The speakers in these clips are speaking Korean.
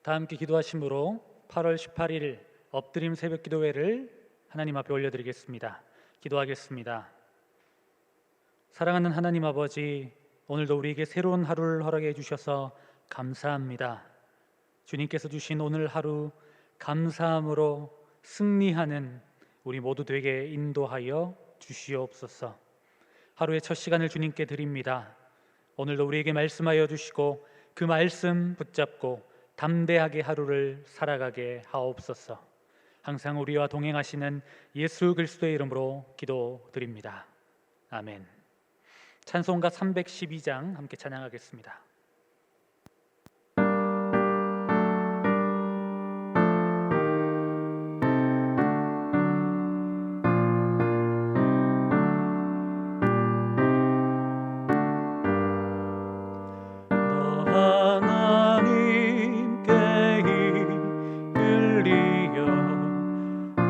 다 함께 기도하심으로 8월 18일 엎드림 새벽기도회를 하나님 앞에 올려드리겠습니다. 기도하겠습니다. 사랑하는 하나님 아버지, 오늘도 우리에게 새로운 하루를 허락해 주셔서 감사합니다. 주님께서 주신 오늘 하루 감사함으로 승리하는 우리 모두 되게 인도하여 주시옵소서. 하루의 첫 시간을 주님께 드립니다. 오늘도 우리에게 말씀하여 주시고 그 말씀 붙잡고 담대하게 하루를 살아가게 하옵소서. 항상 우리와 동행하시는 예수 그리스도의 이름으로 기도드립니다. 아멘. 찬송가 312장 함께 찬양하겠습니다.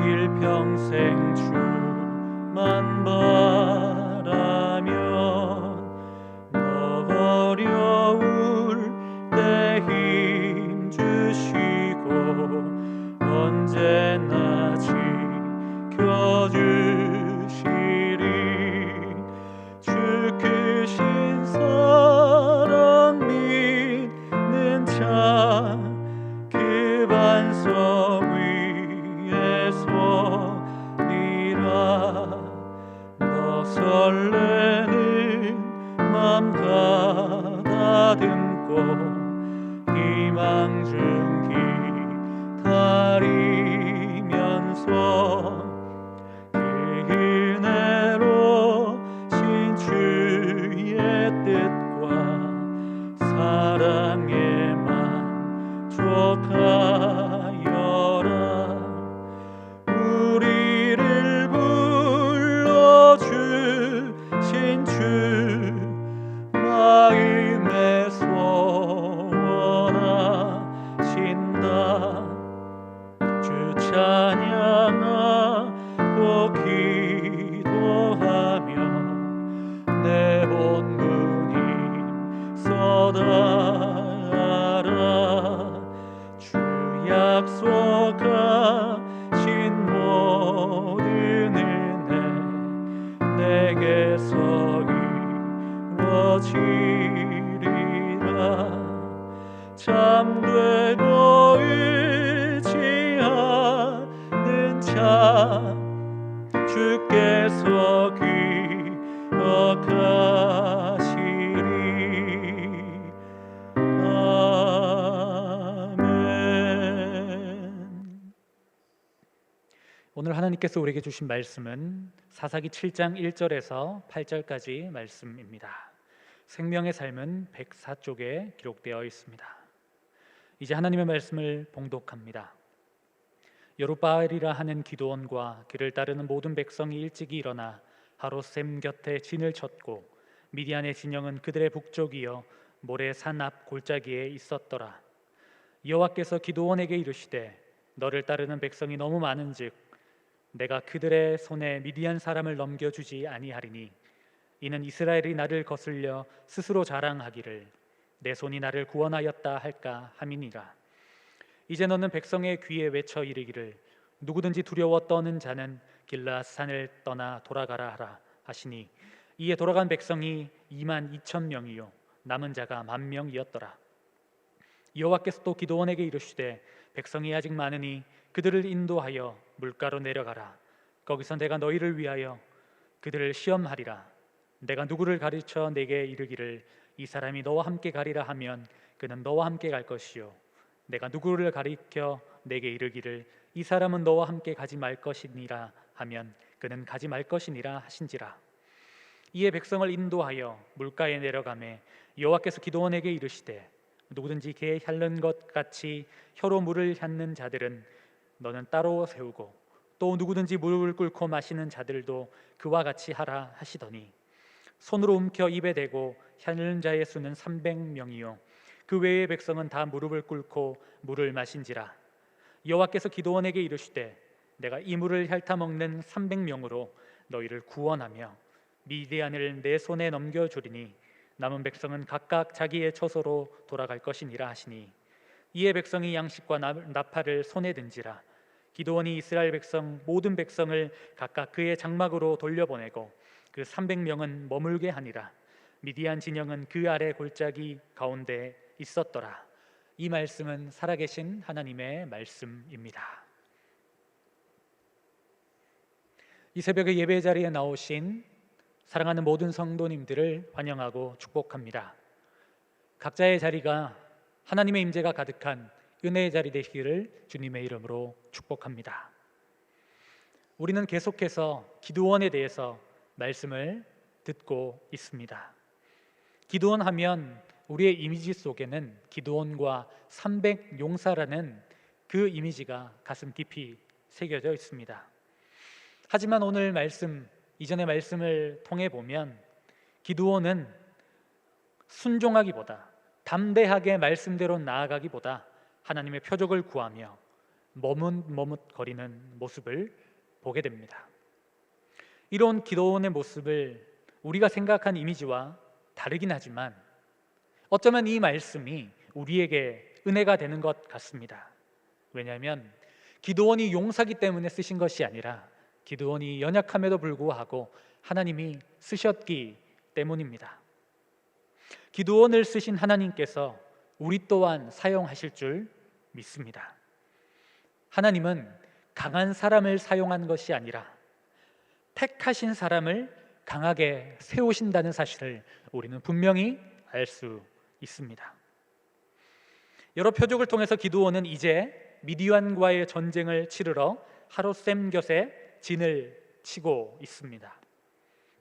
일평생 주만 바라면 너 어려울 때 힘 주시고 언제나 지켜주시리. 주 크신 사랑 믿는 자 그 반석 너 설레는 맘 가다듬고 희망 중 기다리면서 그 은혜로 신 주의 뜻과 사랑에 만족하여라. 우리를 불러주신 주 마음에 소원하신다. 주 찬양하고 기도하며 내 온몸 힘써다하라. 주 약속하신 모든 은혜 내게서 이루어지리라. 잠되고 의지하는 자 주께서 기억하시리. 아멘. 오늘 하나님께서 우리에게 주신 말씀은 사사기 7장 1절에서 8절까지 말씀입니다. 생명의 삶은 104쪽에 기록되어 있습니다. 이제 하나님의 말씀을 봉독합니다. 여룻바알이라 하는 기드온과 그를 따르는 모든 백성이 일찍이 일어나 하롯셈 곁에 진을 쳤고 미디안의 진영은 그들의 북쪽이여 모래 산 앞 골짜기에 있었더라. 여호와께서 기드온에게 이르시되 너를 따르는 백성이 너무 많은즉 내가 그들의 손에 미디안 사람을 넘겨주지 아니하리니 이는 이스라엘이 나를 거슬려 스스로 자랑하기를 내 손이 나를 구원하였다 할까 함이니라. 이제 너는 백성의 귀에 외쳐 이르기를 누구든지 두려워 떠는 자는 길르앗 산을 떠나 돌아가라 하라 하시니 이에 돌아간 백성이 22,000명이요 남은 자가 10,000명이었더라. 여호와께서 또 기드온에게 이르시되 백성이 아직 많으니 그들을 인도하여 물가로 내려가라. 거기서 내가 너희를 위하여 그들을 시험하리라. 내가 누구를 가르쳐 내게 이르기를 이 사람이 너와 함께 가리라 하면 그는 너와 함께 갈 것이요 내가 누구를 가리켜 내게 이르기를 이 사람은 너와 함께 가지 말 것이니라 하면 그는 가지 말 것이니라 하신지라. 이에 백성을 인도하여 물가에 내려가매 여호와께서 기드온에게 이르시되 누구든지 개 핥는 것 같이 혀로 물을 핥는 자들은 너는 따로 세우고 또 누구든지 물을 끓고 마시는 자들도 그와 같이 하라 하시더니 손으로 움켜 입에 대고 핥는 자의 수는 300명이요 그 외의 백성은 다 무릎을 꿇고 물을 마신지라. 여호와께서 기드온에게 이르시되 내가 이 물을 핥아 먹는 300명으로 너희를 구원하며 미디안을 내 손에 넘겨주리니 남은 백성은 각각 자기의 처소로 돌아갈 것이니라 하시니 이에 백성이 양식과 나팔을 손에 든지라. 기드온이 이스라엘 백성 모든 백성을 각각 그의 장막으로 돌려보내고 그 300명은 머물게 하니라. 미디안 진영은 그 아래 골짜기 가운데 있었더라. 이 말씀은 살아계신 하나님의 말씀입니다. 이 새벽에 예배 자리에 나오신 사랑하는 모든 성도님들을 환영하고 축복합니다. 각자의 자리가 하나님의 임재가 가득한 은혜의 자리 되시기를 주님의 이름으로 축복합니다. 우리는 계속해서 기드온에 대해서 말씀을 듣고 있습니다. 기드온 하면 우리의 이미지 속에는 기드온과 300용사라는 그 이미지가 가슴 깊이 새겨져 있습니다. 하지만 오늘 말씀, 이전의 말씀을 통해 보면 기드온은 순종하기보다, 담대하게 말씀대로 나아가기보다 하나님의 표적을 구하며 머뭇거리는 모습을 보게 됩니다. 이런 기드온의 모습을 우리가 생각한 이미지와 다르긴 하지만 어쩌면 이 말씀이 우리에게 은혜가 되는 것 같습니다. 왜냐하면 기드온이 용사기 때문에 쓰신 것이 아니라 기드온이 연약함에도 불구하고 하나님이 쓰셨기 때문입니다. 기드온을 쓰신 하나님께서 우리 또한 사용하실 줄 믿습니다. 하나님은 강한 사람을 사용한 것이 아니라 택하신 사람을 강하게 세우신다는 사실을 우리는 분명히 알 수 있습니다. 여러 표적을 통해서 기드온은 이제 미디안과의 전쟁을 치르러 하롯셈곁에 진을 치고 있습니다.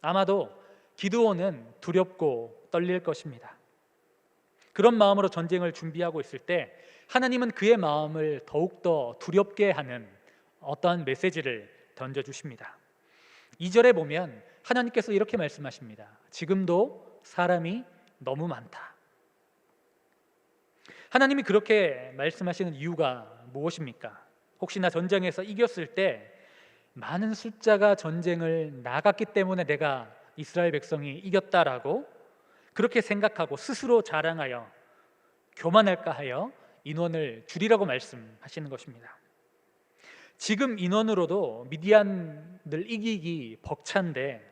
아마도 기드온은 두렵고 떨릴 것입니다. 그런 마음으로 전쟁을 준비하고 있을 때 하나님은 그의 마음을 더욱더 두렵게 하는 어떠한 메시지를 던져주십니다. 2절에 보면 하나님께서 이렇게 말씀하십니다. 지금도 사람이 너무 많다. 하나님이 그렇게 말씀하시는 이유가 무엇입니까? 혹시나 전쟁에서 이겼을 때 많은 숫자가 전쟁을 나갔기 때문에 내가 이스라엘 백성이 이겼다라고 그렇게 생각하고 스스로 자랑하여 교만할까 하여 인원을 줄이라고 말씀하시는 것입니다. 지금 인원으로도 미디안들 이기기 벅찬데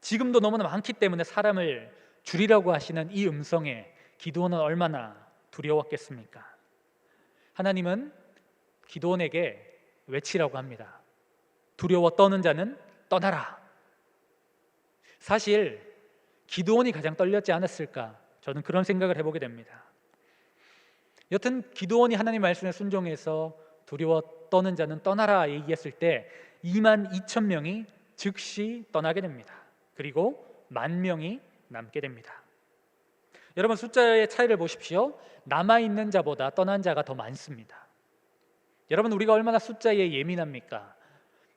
지금도 너무나 많기 때문에 사람을 줄이라고 하시는 이 음성에 기드온은 얼마나 두려웠겠습니까? 하나님은 기드온에게 외치라고 합니다. 두려워 떠는 자는 떠나라. 사실 기드온이 가장 떨렸지 않았을까? 저는 그런 생각을 해보게 됩니다. 여튼 기드온이 하나님 말씀에 순종해서 두려워 떠는 자는 떠나라 얘기했을 때 22,000명이 즉시 떠나게 됩니다. 그리고 10,000명이 남게 됩니다. 여러분 숫자의 차이를 보십시오. 남아있는 자보다 떠난 자가 더 많습니다. 여러분 우리가 얼마나 숫자에 예민합니까?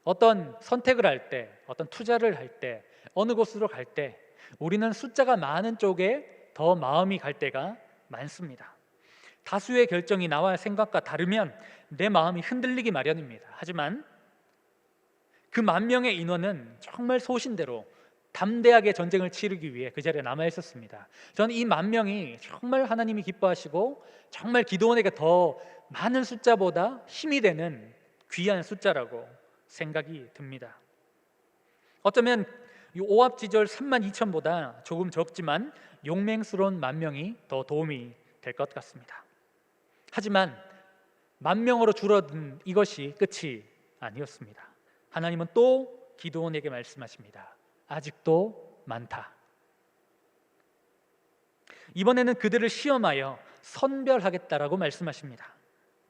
어떤 선택을 할 때, 어떤 투자를 할 때, 어느 곳으로 갈 때 우리는 숫자가 많은 쪽에 더 마음이 갈 때가 많습니다. 다수의 결정이 나와 생각과 다르면 내 마음이 흔들리기 마련입니다. 하지만 그 10,000명의 인원은 정말 소신대로 담대하게 전쟁을 치르기 위해 그 자리에 남아 있었습니다. 저는 이 10,000명이 정말 하나님이 기뻐하시고 정말 기드온에게 더 많은 숫자보다 힘이 되는 귀한 숫자라고 생각이 듭니다. 어쩌면 이 오합지졸 32,000보다 조금 적지만 용맹스러운 10,000명이 더 도움이 될 것 같습니다. 하지만 10,000명으로 줄어든 이것이 끝이 아니었습니다. 하나님은 또 기드온에게 말씀하십니다. 아직도 많다. 이번에는 그들을 시험하여 선별하겠다라고 말씀하십니다.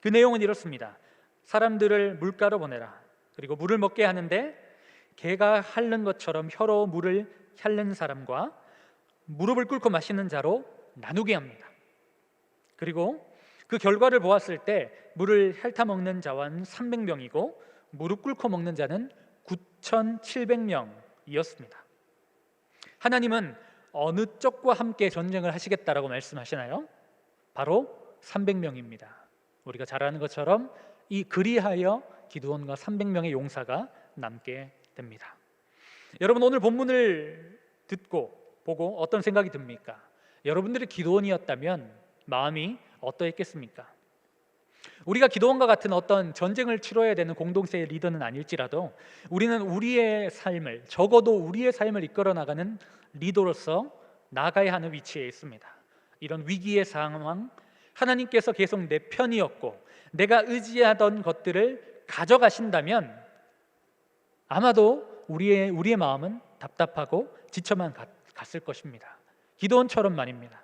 그 내용은 이렇습니다. 사람들을 물가로 보내라. 그리고 물을 먹게 하는데 개가 핥는 것처럼 혀로 물을 핥는 사람과 무릎을 꿇고 마시는 자로 나누게 합니다. 그리고 그 결과를 보았을 때 물을 핥아 먹는 자는 300명이고 무릎 꿇고 먹는 자는 9,700명이었습니다. 하나님은 어느 쪽과 함께 전쟁을 하시겠다라고 말씀하시나요? 바로 300명입니다. 우리가 잘 아는 것처럼 이 그리하여 기드온과 300명의 용사가 남게 됩니다. 여러분 오늘 본문을 듣고 보고 어떤 생각이 듭니까? 여러분들이 기드온이었다면 마음이 어떠했겠습니까? 우리가 기도원과 같은 어떤 전쟁을 치러야 되는 공동체의 리더는 아닐지라도 우리는 우리의 삶을, 적어도 우리의 삶을 이끌어 나가는 리더로서 나가야 하는 위치에 있습니다. 이런 위기의 상황, 하나님께서 계속 내 편이었고 내가 의지하던 것들을 가져가신다면 아마도 우리의 마음은 답답하고 지쳐만 갔을 것입니다. 기도원처럼 말입니다.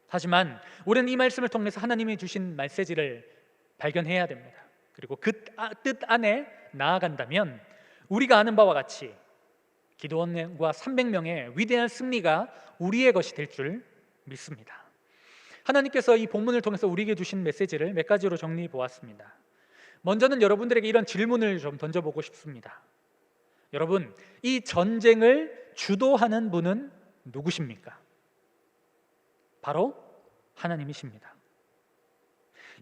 하지만 우리는 이 말씀을 통해서 하나님이 주신 메시지를 발견해야 됩니다. 그리고 그 뜻 안에 나아간다면 우리가 아는 바와 같이 기도원과 300명의 위대한 승리가 우리의 것이 될 줄 믿습니다. 하나님께서 이 본문을 통해서 우리에게 주신 메시지를 몇 가지로 정리해 보았습니다. 먼저는 여러분들에게 이런 질문을 좀 던져보고 싶습니다. 여러분, 이 전쟁을 주도하는 분은 누구십니까? 바로 하나님이십니다.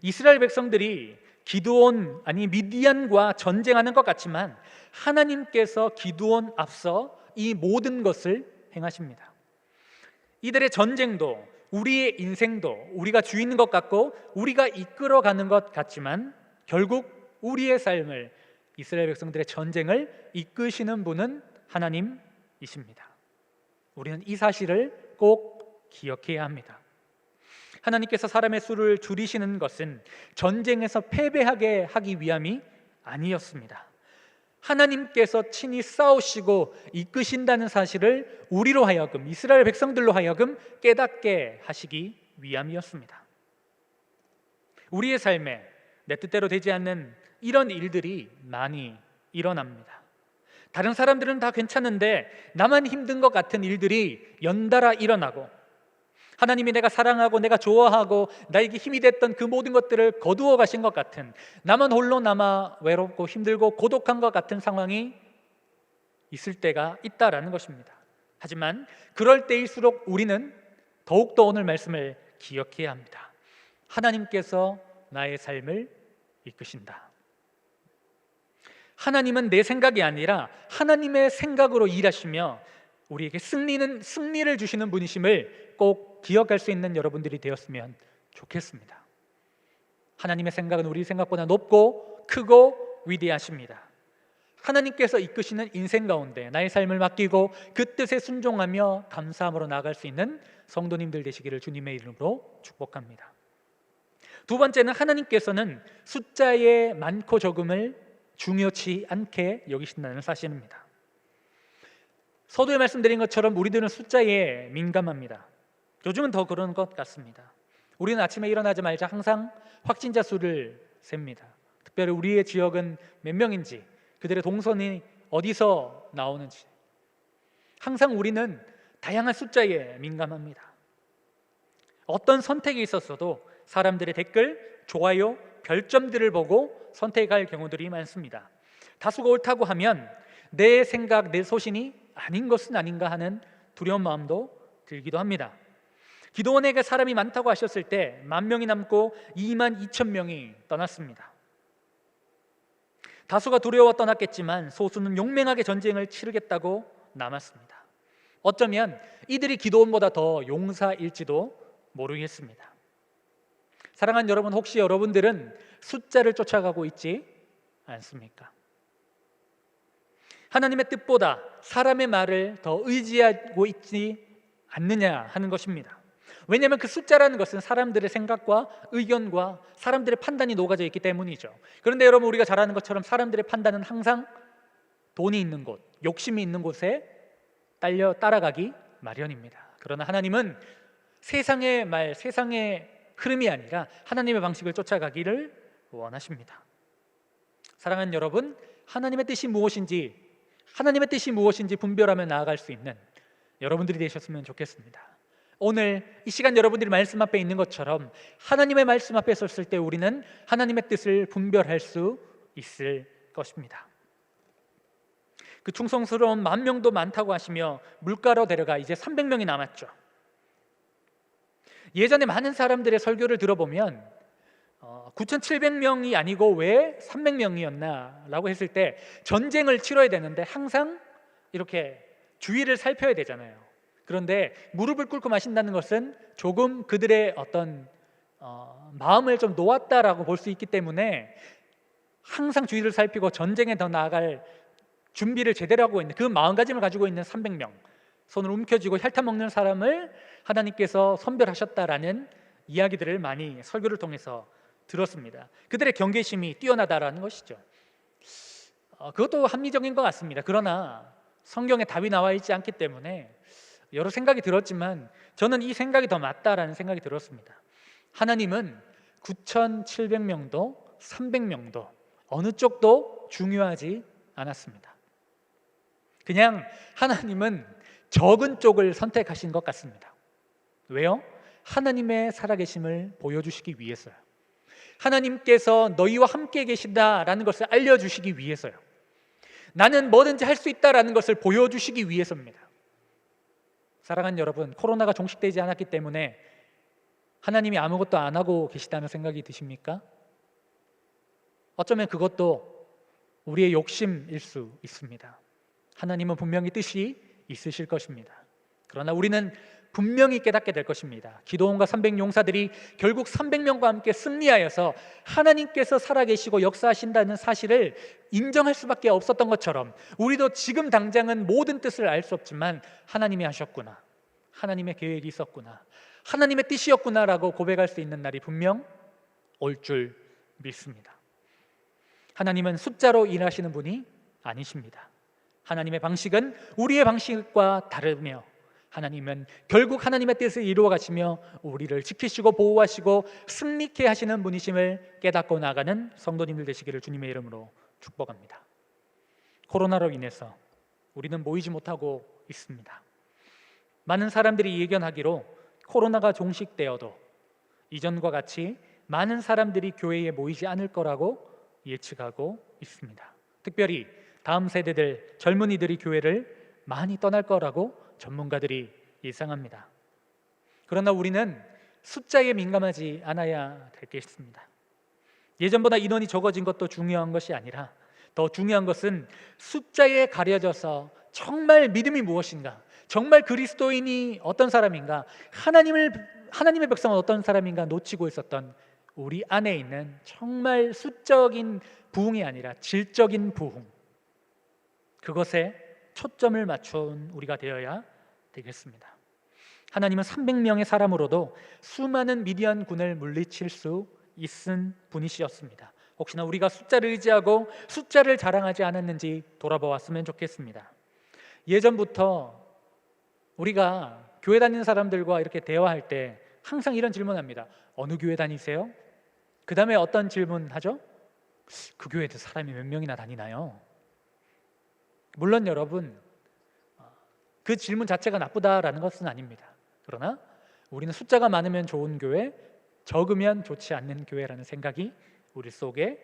이스라엘 백성들이 기드온 아니 미디안과 전쟁하는 것 같지만 하나님께서 기드온 앞서 이 모든 것을 행하십니다. 이들의 전쟁도 우리의 인생도 우리가 주인인 것 같고 우리가 이끌어가는 것 같지만 결국 우리의 삶을, 이스라엘 백성들의 전쟁을 이끄시는 분은 하나님이십니다. 우리는 이 사실을 꼭 기억해야 합니다. 하나님께서 사람의 수를 줄이시는 것은 전쟁에서 패배하게 하기 위함이 아니었습니다. 하나님께서 친히 싸우시고 이끄신다는 사실을 우리로 하여금, 이스라엘 백성들로 하여금 깨닫게 하시기 위함이었습니다. 우리의 삶에 내 뜻대로 되지 않는 이런 일들이 많이 일어납니다. 다른 사람들은 다 괜찮은데 나만 힘든 것 같은 일들이 연달아 일어나고, 하나님이 내가 사랑하고 내가 좋아하고 나에게 힘이 됐던 그 모든 것들을 거두어 가신 것 같은, 나만 홀로 남아 외롭고 힘들고 고독한 것 같은 상황이 있을 때가 있다라는 것입니다. 하지만 그럴 때일수록 우리는 더욱더 오늘 말씀을 기억해야 합니다. 하나님께서 나의 삶을 이끄신다. 하나님은 내 생각이 아니라 하나님의 생각으로 일하시며 우리에게 승리를 주시는 분이심을 꼭 기억할 수 있는 여러분들이 되었으면 좋겠습니다. 하나님의 생각은 우리 생각보다 높고 크고 위대하십니다. 하나님께서 이끄시는 인생 가운데 나의 삶을 맡기고 그 뜻에 순종하며 감사함으로 나아갈 수 있는 성도님들 되시기를 주님의 이름으로 축복합니다. 두 번째는 하나님께서는 숫자의 많고 적음을 중요치 않게 여기신다는 사실입니다. 서두에 말씀드린 것처럼 우리들은 숫자에 민감합니다. 요즘은 더 그런 것 같습니다. 우리는 아침에 일어나자마자 항상 확진자 수를 셉니다. 특별히 우리의 지역은 몇 명인지, 그들의 동선이 어디서 나오는지, 항상 우리는 다양한 숫자에 민감합니다. 어떤 선택이 있었어도 사람들의 댓글, 좋아요, 별점들을 보고 선택할 경우들이 많습니다. 다수가 옳다고 하면 내 생각, 내 소신이 아닌 것은 아닌가 하는 두려운 마음도 들기도 합니다. 기도원에게 사람이 많다고 하셨을 때 10,000명이 남고 22,000명이 떠났습니다. 다수가 두려워 떠났겠지만 소수는 용맹하게 전쟁을 치르겠다고 남았습니다. 어쩌면 이들이 기도원보다 더 용사일지도 모르겠습니다. 사랑하는 여러분, 혹시 여러분들은 숫자를 쫓아가고 있지 않습니까? 하나님의 뜻보다 사람의 말을 더 의지하고 있지 않느냐 하는 것입니다. 왜냐하면 그 숫자라는 것은 사람들의 생각과 의견과 사람들의 판단이 녹아져 있기 때문이죠. 그런데 여러분, 우리가 잘 아는 것처럼 사람들의 판단은 항상 돈이 있는 곳, 욕심이 있는 곳에 따라가기 마련입니다. 그러나 하나님은 세상의 말, 세상의 흐름이 아니라 하나님의 방식을 쫓아가기를 원하십니다. 사랑하는 여러분, 하나님의 뜻이 무엇인지 분별하며 나아갈 수 있는 여러분들이 되셨으면 좋겠습니다. 오늘 이 시간 여러분들이 말씀 앞에 있는 것처럼 하나님의 말씀 앞에 섰을 때 우리는 하나님의 뜻을 분별할 수 있을 것입니다. 그 충성스러운 10,000명도 많다고 하시며 물가로 데려가 이제 300명이 남았죠. 예전에 많은 사람들의 설교를 들어보면 9,700명이 아니고 왜 300명이었나 라고 했을 때 전쟁을 치러야 되는데 항상 이렇게 주위를 살펴야 되잖아요. 그런데 무릎을 꿇고 마신다는 것은 조금 그들의 어떤 마음을 좀 놓았다라고 볼 수 있기 때문에 항상 주의를 살피고 전쟁에 더 나아갈 준비를 제대로 하고 있는 그 마음가짐을 가지고 있는 300명, 손을 움켜쥐고 혈탄 먹는 사람을 하나님께서 선별하셨다라는 이야기들을 많이 설교를 통해서 들었습니다. 그들의 경계심이 뛰어나다라는 것이죠. 그것도 합리적인 것 같습니다. 그러나 성경에 답이 나와 있지 않기 때문에 여러 생각이 들었지만 저는 이 생각이 더 맞다라는 생각이 들었습니다. 하나님은 9,700명도 300명도 어느 쪽도 중요하지 않았습니다. 그냥 하나님은 적은 쪽을 선택하신 것 같습니다. 왜요? 하나님의 살아계심을 보여주시기 위해서요. 하나님께서 너희와 함께 계신다라는 것을 알려주시기 위해서요. 나는 뭐든지 할 수 있다라는 것을 보여주시기 위해서입니다. 사랑하는 여러분, 코로나가 종식되지 않았기 때문에 하나님이 아무것도 안 하고 계시다는 생각이 드십니까? 어쩌면 그것도 우리의 욕심일 수 있습니다. 하나님은 분명히 뜻이 있으실 것입니다. 그러나 우리는 분명히 깨닫게 될 것입니다. 기도원과 300용사들이 결국 300명과 함께 승리하여서 하나님께서 살아계시고 역사하신다는 사실을 인정할 수밖에 없었던 것처럼 우리도 지금 당장은 모든 뜻을 알 수 없지만 하나님이 하셨구나, 하나님의 계획이 있었구나, 하나님의 뜻이었구나라고 고백할 수 있는 날이 분명 올 줄 믿습니다. 하나님은 숫자로 일하시는 분이 아니십니다. 하나님의 방식은 우리의 방식과 다르며 하나님은 결국 하나님의 뜻을 이루어 가시며 우리를 지키시고 보호하시고 승리케 하시는 분이심을 깨닫고 나가는 성도님들 되시기를 주님의 이름으로 축복합니다. 코로나로 인해서 우리는 모이지 못하고 있습니다. 많은 사람들이 예견하기로 코로나가 종식되어도 이전과 같이 많은 사람들이 교회에 모이지 않을 거라고 예측하고 있습니다. 특별히 다음 세대들, 젊은이들이 교회를 많이 떠날 거라고 전문가들이 예상합니다. 그러나 우리는 숫자에 민감하지 않아야 되겠습니다. 예전보다 인원이 적어진 것도 중요한 것이 아니라 더 중요한 것은 숫자에 가려져서 정말 믿음이 무엇인가, 정말 그리스도인이 어떤 사람인가, 하나님의 백성은 어떤 사람인가 놓치고 있었던 우리 안에 있는 정말 수적인 부흥이 아니라 질적인 부흥, 그것에 초점을 맞춘 우리가 되어야 되겠습니다. 하나님은 300명의 사람으로도 수많은 미디안 군을 물리칠 수 있은 분이시었습니다. 혹시나 우리가 숫자를 의지하고 숫자를 자랑하지 않았는지 돌아보았으면 좋겠습니다. 예전부터 우리가 교회 다니는 사람들과 이렇게 대화할 때 항상 이런 질문합니다. 어느 교회 다니세요? 그 다음에 어떤 질문 하죠? 그 교회에도 사람이 몇 명이나 다니나요? 물론 여러분, 그 질문 자체가 나쁘다라는 것은 아닙니다. 그러나 우리는 숫자가 많으면 좋은 교회, 적으면 좋지 않는 교회라는 생각이 우리 속에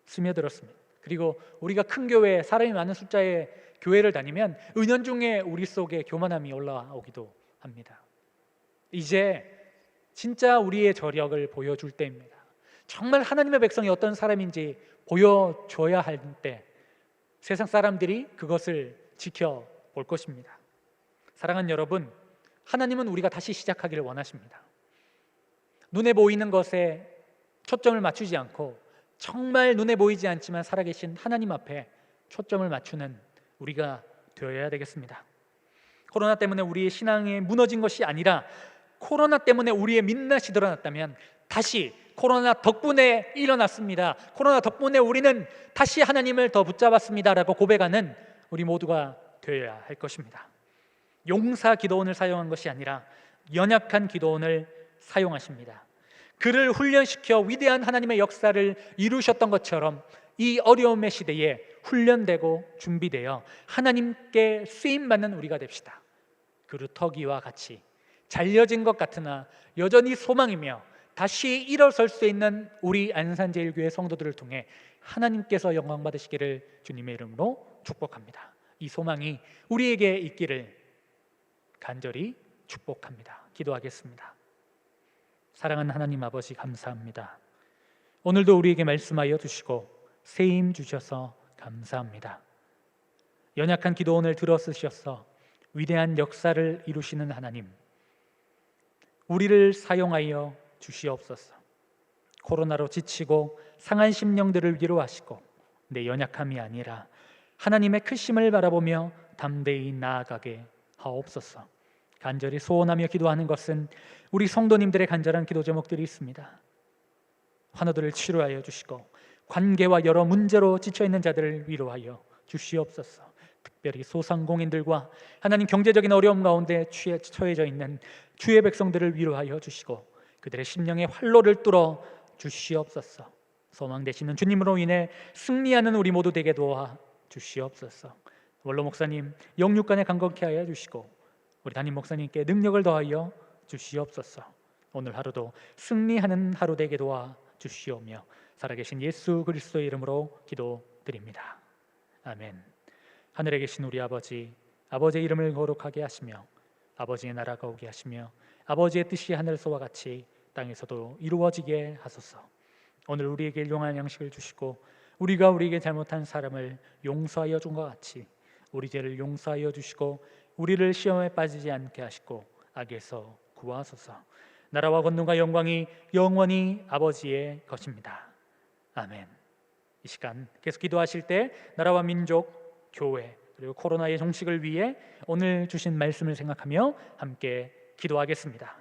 스며들었습니다. 그리고 우리가 큰 교회, 사람이 많은 숫자의 교회를 다니면 은연중에 우리 속에 교만함이 올라오기도 합니다. 이제 진짜 우리의 저력을 보여줄 때입니다. 정말 하나님의 백성이 어떤 사람인지 보여줘야 할 때 세상 사람들이 그것을 지켜볼 것입니다. 사랑하는 여러분, 하나님은 우리가 다시 시작하기를 원하십니다. 눈에 보이는 것에 초점을 맞추지 않고 정말 눈에 보이지 않지만 살아계신 하나님 앞에 초점을 맞추는 우리가 되어야 되겠습니다. 코로나 때문에 우리의 신앙이 무너진 것이 아니라 코로나 때문에 우리의 민낯이 드러났다면 다시 코로나 덕분에 일어났습니다, 코로나 덕분에 우리는 다시 하나님을 더 붙잡았습니다 라고 고백하는 우리 모두가 되어야 할 것입니다. 용사 기도원을 사용한 것이 아니라 연약한 기도원을 사용하십니다. 그를 훈련시켜 위대한 하나님의 역사를 이루셨던 것처럼 이 어려움의 시대에 훈련되고 준비되어 하나님께 쓰임받는 우리가 됩시다. 그루터기와 같이 잘려진 것 같으나 여전히 소망이며 다시 일어설 수 있는 우리 안산제일교회 성도들을 통해 하나님께서 영광 받으시기를 주님의 이름으로 축복합니다. 이 소망이 우리에게 있기를 간절히 축복합니다. 기도하겠습니다. 사랑하는 하나님 아버지, 감사합니다. 오늘도 우리에게 말씀하여 주시고 세임 주셔서 감사합니다. 연약한 기도원을 들어쓰셔서 위대한 역사를 이루시는 하나님, 우리를 사용하여 주시옵소서. 코로나로 지치고 상한 심령들을 위로하시고 내 연약함이 아니라 하나님의 크심을 바라보며 담대히 나아가게 하옵소서. 간절히 소원하며 기도하는 것은 우리 성도님들의 간절한 기도 제목들이 있습니다. 환우들을 치료하여 주시고 관계와 여러 문제로 지쳐있는 자들을 위로하여 주시옵소서. 특별히 소상공인들과 하나님 경제적인 어려움 가운데 처해져 있는 주의 백성들을 위로하여 주시고 그들의 심령의 활로를 뚫어 주시옵소서. 소망 되시는 주님으로 인해 승리하는 우리 모두 되게 도와 주시옵소서. 원로 목사님 영육간에 강건케 하여 주시고 우리 담임 목사님께 능력을 더하여 주시옵소서. 오늘 하루도 승리하는 하루 되게 도와 주시오며 살아계신 예수 그리스도의 이름으로 기도드립니다. 아멘. 하늘에 계신 우리 아버지, 아버지의 이름을 거룩하게 하시며 아버지의 나라가 오게 하시며 아버지의 뜻이 하늘에서와 같이 땅에서도 이루어지게 하소서. 오늘 우리에게 일용할 양식을 주시고 우리가 우리에게 잘못한 사람을 용서하여 준 것 같이 우리 죄를 용서하여 주시고 우리를 시험에 빠지지 않게 하시고 악에서 구하소서. 나라와 권능과 영광이 영원히 아버지의 것입니다. 아멘. 이 시간 계속 기도하실 때 나라와 민족, 교회 그리고 코로나의 종식을 위해 오늘 주신 말씀을 생각하며 함께 기도하겠습니다.